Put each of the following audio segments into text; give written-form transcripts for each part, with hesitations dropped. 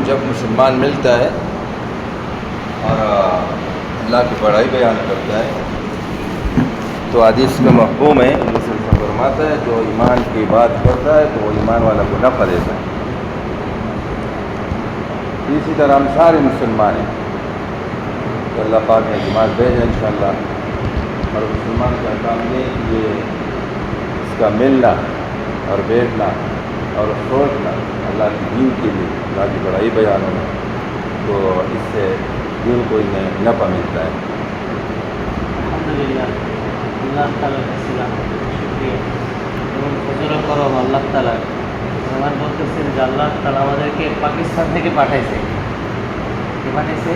जब मुसलमान मिलता है और अल्लाह की बड़ाई बयान करता है तो हदीस का मफ़हूम है, फरमाता है जो ईमान की बात करता है तो वो ईमान वाला को नफ़ा देता है। इसी तरह हम सारे मुसलमान हैं तो अल्लाह पाक ने जमात भेजा इंशाअल्लाह, और मुसलमान का काम ये कि ये इसका मिलना और बैठना और सोचना अल्लाह के दीन के लिए, अल्लाह की बड़ाई बयान होना, तो इससे दिल को इन्हें नफ़ा मिलता है। अल्हम्दुलिल्लाह, अल्लाह ताला का सिला शुक्रिया এবং ফজর করম আল্লাহ তালা। আমার বলতেছেন যে আল্লাহ তালা আমাদেরকে পাকিস্তান থেকে পাঠাইছে। কে পাঠাইছে?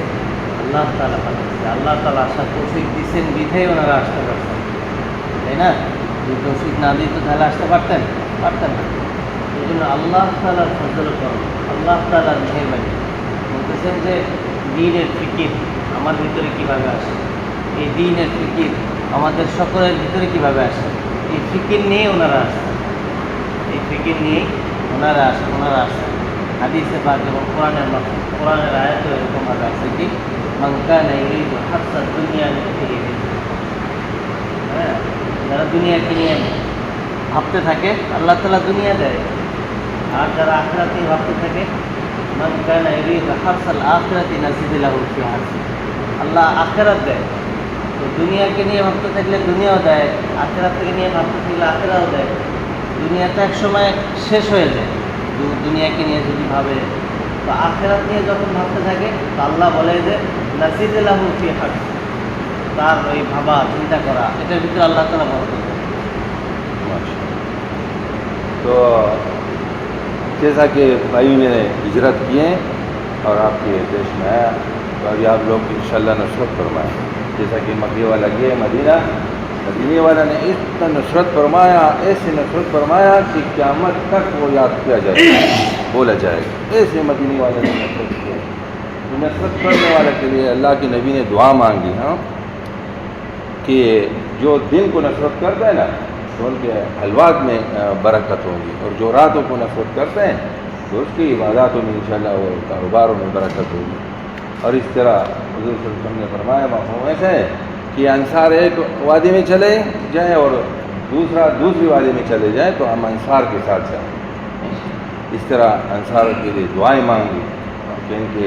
আল্লাহ তালা পাঠাইছে। আল্লাহ তালা আসার তৌফিক দিচ্ছেন বিধায় ওনারা আসতে পারতেন, তাই না? যদি তৌফিক না দিত তাহলে আসতে পারতেন না। এই জন্য আল্লাহ তালার ফজর করম, আল্লাহ তালার মেহেরবানি। বলতেছেন যে দ্বীনের ফিকির আমার ভিতরে কীভাবে আসে, এই দ্বীনের ফিকির আমাদের সকলের ভিতরে কীভাবে আসে, এই ফিকির নিয়ে ওনারা আসেন, এই ফিকির নিয়েই ওনারা আসেন। হাদিসে পাক এবং কোরআনের আয়াতও এরকমভাবে আছে কি মান কানা ইউরিদু হারসাদ দুনিয়া নিয়ে, হ্যাঁ, যারা দুনিয়াকে নিয়ে ভাবতে থাকে আল্লাহ তাআলা দুনিয়া দেয়, আর যারা আখিরাত নিয়ে ভাবতে থাকে মান কানা ইউরিদু হারসাল আখিরাতি নাজিদ লাহু ফি হারসি, আল্লাহ আখিরাত দেয়। তো দুনিয়াকে নিয়ে ভাবতে থাকলে দুনিয়াও দেয়, আখিরাত থেকে নিয়ে ভাবতে থাকলে আখিরাও দেয়। দুনিয়াটা এক সময় শেষ হয়ে যায় দুনিয়াকে নিয়ে যদি ভাবে, তো আখিরাত নিয়ে যখন ভাবতে থাকে তো আল্লাহ বলে যে নাজিদ লাহু ফি হারসি, তার ওই ভাবা চিন্তা করা এটার ভিতরে আল্লাহ তাআলা বরকত দেয়। तो जैसा कि भाइयों ने हिजरत किए और आपके देश में आया तो अभी आप लोग इंशाअल्लाह नुसरत फरमाएँ। जैसा कि मक्के वाला गया मदीना, मदीने वाला ने इतना नुसरत फरमाया, ऐसे नुसरत फरमाया कि क़यामत तक वो याद किया जाएगा, बोला जाएगा। ऐसे मदीने वाले ने नुसरत किया। तो नुसरत करने वाले के लिए अल्लाह के नबी ने दुआ मांगी, हाँ, कि जो दिन को नुसरत करता है ना तो उनके हलवात में बरकत होगी, और जो रातों को नफरत करते हैं तो उसकी इबादतों में इंशाअल्लाह वो कारोबारों में बरकत होगी। और इस तरह हुज़ूर सल्लल्लाहु अलैहि वसल्लम ने फरमाया मफ़हूम ऐसा है कि अंसार एक वादी में चले जाएँ और दूसरी वादी में चले जाएँ तो हम अंसार के साथ जाएँ। इस तरह अंसार के लिए दुआएँ मांगी कि इनके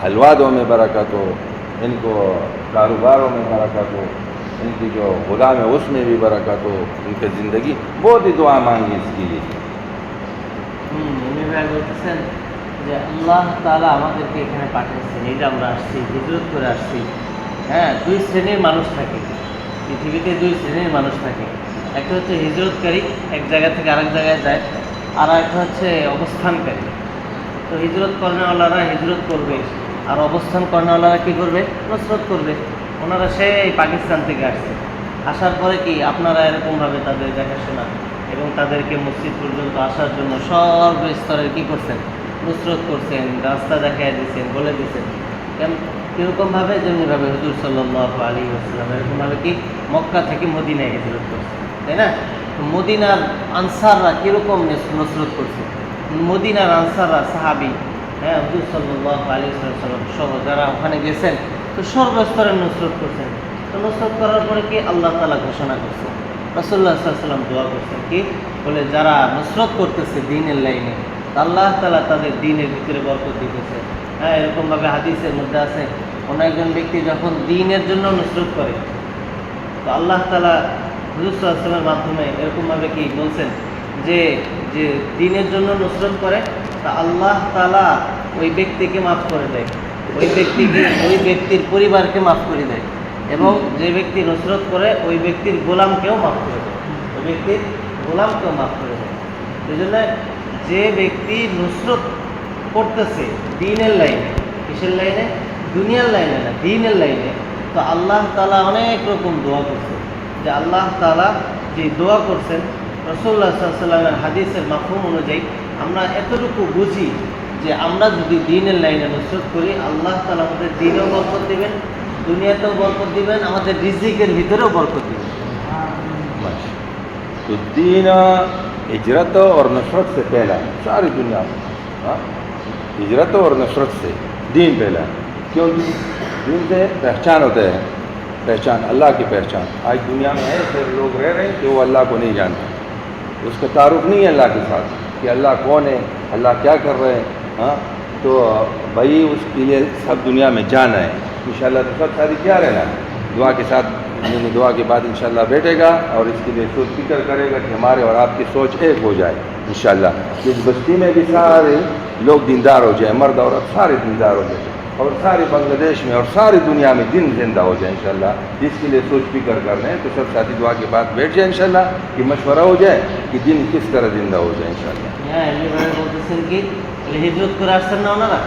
हलवादों में बरकत हो, इनको कारोबारों में बरकत हो, इनकी जो गुलाम है उसमें भी बरकत हो, इनकी ज़िंदगी बहुत ही दुआ मांगी इसके लिए। উনি ভাই বলতেছেন যে আল্লাহ তাআলা আমাদেরকে এখানে পাঠিয়েছেন, এই যে আমরা আসছি হিজরত করে আসছি। হ্যাঁ, দুই শ্রেণীর মানুষ থাকে পৃথিবীতে, দুই শ্রেণীর মানুষ থাকে। একটা হচ্ছে হিজরতকারী, এক জায়গা থেকে আরেক জায়গায় যায়, আর একটা হচ্ছে অবস্থানকারী। তো হিজরত করেনওয়ালারা হিজরত করবে, আর অবস্থান করেনওয়ালারা কী করবে? নুসরত করবে। ওনারা সেই পাকিস্তান থেকে আসছে, আসার পরে কি আপনারা এরকমভাবে তাদের দেখাশোনা এবং তাদেরকে মসজিদ পর্যন্ত আসার জন্য সর্বস্তরের কী করছেন? নুসরত করছেন, রাস্তা দেখাই দিয়েছেন, বলে দিয়েছেন। কীরকমভাবে? যেমনিভাবে হুজুর সাল্লাল্লাহু আলাইহি ওয়াসাল্লাম এরকমভাবে কি মক্কা থেকে মদিনায় হিজরত করছে, তাই না? তো মদিনার আনসাররা কীরকম নুসরত করছে? মদিনার আনসাররা সাহাবি, হ্যাঁ, হুজুর সাল্লাল্লাহু আলাইহি ওয়াসাল্লাম সহ যারা ওখানে গেছেন তো সর্বস্তরের নুসরত করছেন। তো নুসরত করার পরে কি আল্লাহ তাআলা ঘোষণা করছেন, রাসূলুল্লাহ সাল্লাল্লাহু আলাইহি ওয়াসাল্লাম দোয়া করছেন কি বলে, যারা নুসরত করতেছে দ্বীনের লাইনে আল্লাহ তাআলা তাদের দ্বীনের ভিতরে বরকত দিতেছে। হ্যাঁ, এরকমভাবে হাদিসের মধ্যে আছে কোনো একজন ব্যক্তি যখন দ্বীনের জন্য নুসরত করে তো আল্লাহ তাআলা হুজুর সাল্লাল্লাহু আলাইহি ওয়াসাল্লামের মাধ্যমে এরকমভাবে কি বলছেন যে যে দ্বীনের জন্য নুসরত করে তা আল্লাহ তাআলা ওই ব্যক্তিকে মাফ করে দেয়, ওই ব্যক্তির পরিবারকে মাফ করে দেয়, এবং যে ব্যক্তি নুসরত করে ওই ব্যক্তির গোলামকেও মাফ করে দেয়, ওই ব্যক্তির গোলামকেও মাফ করে দেয়। এই জন্য যে ব্যক্তি নুসরত করতেছে দ্বীনের লাইনে, কিসের লাইনে? দুনিয়ার লাইনে না, দ্বীনের লাইনে, তো আল্লাহ তাআলা অনেক রকম দোয়া করছে। যে আল্লাহ তাআলা যে দোয়া করছেন রাসূলুল্লাহ সাল্লাল্লাহু আলাইহি ওয়াসাল্লামের হাদিসের মাফহুম অনুযায়ী আমরা এতটুকু বুঝি যে আমরা যদি দ্বীনের লাইনে নুসরত করি আল্লাহ তাআলা আমাদের দ্বীনেও বরকত দিবেন, দুনিয়াতেও বরকত দিবেন, আমাদের রিজিকের ভিতরেও বরকত দিবেন। तो दीन हिजरत और नुसरत से पहला सारी दुनिया में, हाँ, हिजरत और नुसरत से, दीन पहला। क्यों? दीन से पहचान होता है, पहचान अल्लाह की पहचान। आज दुनिया में ऐसे लोग रह रहे हैं कि वो अल्लाह को नहीं जानते, उसका तारुफ नहीं है अल्लाह के साथ कि अल्लाह कौन है, अल्लाह क्या कर रहे हैं। हाँ, तो भाई उसके लिए सब दुनिया में जाना है इंशाल्लाह। तो सब शादी क्या रहना दुआ के साथ, यानी दुआ के बाद इंशाल्लाह बैठेगा और इसके लिए सोच फिक्र करेगा कि हमारे और आपकी सोच एक हो जाए इंशाल्लाह। इस बस्ती में भी सारे लोग दीनदार हो जाए, मर्द औरत सारे दीनदार हो जाए, और सारे बांग्लादेश में और सारी दुनिया में दिन जिंदा हो जाए इंशाल्लाह। जिसके लिए सोच फिक्र कर रहे हैं तो सब साथी दुआ के बाद बैठ जाए इंशाल्लाह, कि मशवरा हो जाए कि दिन किस तरह जिंदा हो जाए इंशाल्लाह। হ্যাঁ, এমনিভাবে বলতেছেন কি হিজরত করে আসছেন না ওনারা,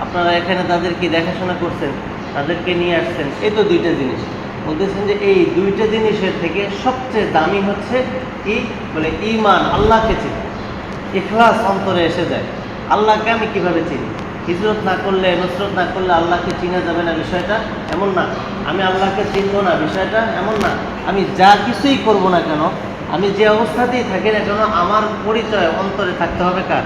আপনারা এখানে তাদেরকে দেখাশোনা করছেন, তাদেরকে নিয়ে আসছেন, এই তো দুইটা জিনিস বলতেছেন যে এই দুইটা জিনিসের থেকে সবচেয়ে দামি হচ্ছে কি বলে ঈমান, আল্লাহকে চিনি, ইখলাস অন্তরে এসে যায়। আল্লাহকে আমি কিভাবে চিনি? হিজরত না করলে, নুসরত না করলে আল্লাহকে চিনা যাবে না বিষয়টা এমন না, আমি আল্লাহকে চিনব না বিষয়টা এমন না। আমি যা কিছুই করব না কেন, আমি যে অবস্থাতেই থাকি না কেন, আমার পরিচয় অন্তরে থাকতে হবে কার?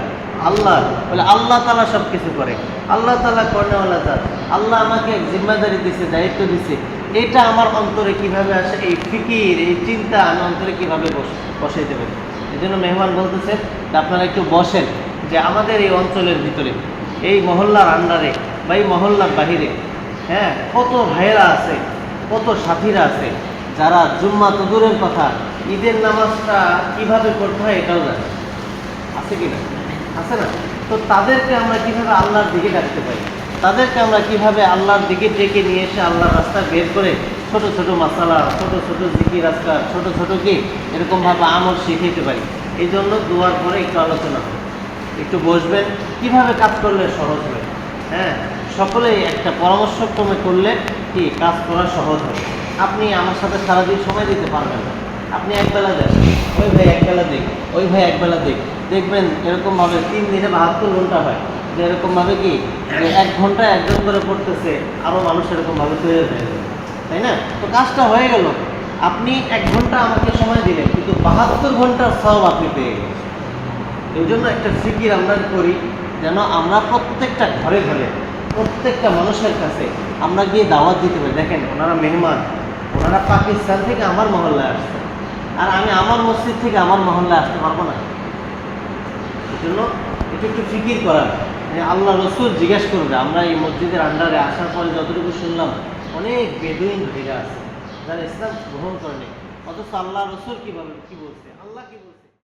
আল্লাহ। বলে আল্লাহ তাআলা সব কিছু করে, আল্লাহ তাআলা কর্নেওয়ালা জাত, আল্লাহ আমাকে এক জিম্মাদারি দিছে, দায়িত্ব দিছে, এটা আমার অন্তরে কিভাবে আসে, এই ফিকির, এই চিন্তা আমি অন্তরে কীভাবে বসাইতে পারি। এই জন্য মেহমান বলতেছেন যে আপনারা একটু বসেন, যে আমাদের এই অঞ্চলের ভিতরে, এই মহল্লার আন্ডারে বা এই মহল্লার বাহিরে, হ্যাঁ, কত ভাইয়েরা আছে, কত সাথীরা আছে যারা জুম্মা তো দূরের কথা, ঈদের নামাজটা কিভাবে করতে হয় এটাও জানে, আছে কি না? আছে না? তো তাদেরকে আমরা কিভাবে আল্লাহর দিকে ডাকতে পারি, তাদেরকে আমরা কিভাবে আল্লাহর দিকে ডেকে নিয়ে এসে আল্লাহর রাস্তা বের করে ছোট ছোট মাসালা, ছোট ছোট জিকির আজকার, ছোট ছোট কি এরকমভাবে আমল শিখাইতে পারি। এই জন্য দুয়ার পরে একটু আলোচনা হবে, একটু বসবেন, কিভাবে কাজ করলে সহজ হবে। হ্যাঁ, সকলেই একটা পরামর্শক্রমে করলে কি কাজ করা সহজ হবে। আপনি আমার সাথে সারাদিন সময় দিতে পারবেন না, আপনি একবেলা দেন, ওই ভাই একবেলা দিক, ওই ভাই একবেলা দিক, দেখবেন এরকমভাবে 3 দিনে 72 ঘন্টা হয়, যে এরকমভাবে কি যে 1 ঘন্টা একজন করে পড়তেছে, আরও মানুষ এরকমভাবে তৈরি হয়ে যাবে, তাই না? তো কাজটা হয়ে গেল, আপনি 1 ঘন্টা আমাকে সময় দিলেন, কিন্তু 72 ঘন্টার সব আপনি পেয়ে গেলেন। এই জন্য একটা ফিকির আমরা করি, যেন আমরা প্রত্যেকটা ঘরে ঘরে, প্রত্যেকটা মানুষের কাছে আমরা গিয়ে দাওয়াত দিতে পারি। দেখেন, ওনারা মেহমান, ওনারা পাকিস্তান থেকে আমার মহল্লায় আসছে, আর আমি আমার মসজিদ থেকে আমার মহল্লায় আসতে পারবো না। এই জন্য একটু একটু ফিকির করার, আল্লাহ রসুল জিজ্ঞেস করবে, আমরা এই মসজিদের আন্ডারে আসার পরে যতটুকু শুনলাম, অনেক বেদুইন ভাইরা আছে যারা ইসলাম গ্রহণ করেনি, অথচ আল্লাহ রসুল কীভাবে কী বলছে।